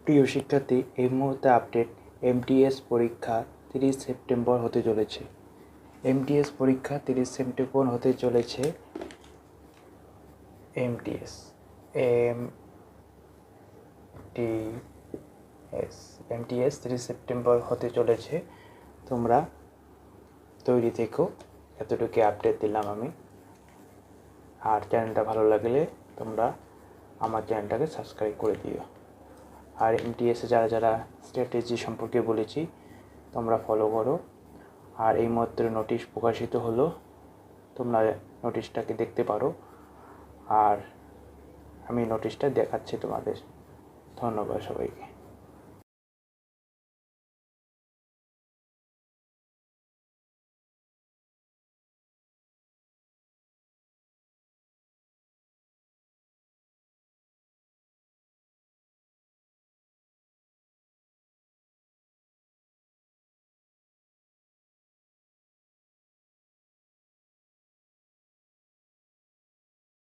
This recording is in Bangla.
প্রিয় শিক্ষার্থী, এই মুহূর্তে আপডেট। এমটিএস পরীক্ষা 30 সেপ্টেম্বর হতে চলেছে। এমটিএস পরীক্ষা 30 সেপ্টেম্বর হতে চলেছে। এমটিএস 30 সেপ্টেম্বর হতে চলেছে। তোমরা তৈরি থেকো, এতটুকু আপডেট দিলাম আমি। আর চ্যানেলটা ভালো লাগলে তোমরা আমার চ্যানেলটাকে সাবস্ক্রাইব করে দিও। আর এমটিএসে যারা স্ট্র্যাটেজি সম্পর্কে বলেছি তোমরা ফলো করো। আর এই মাত্র নোটিশ প্রকাশিত হলো, তোমরা নোটিশটাকে দেখতে পারো। আর আমি নোটিশটা দেখাচ্ছি তোমাদের। ধন্যবাদ সবাইকে।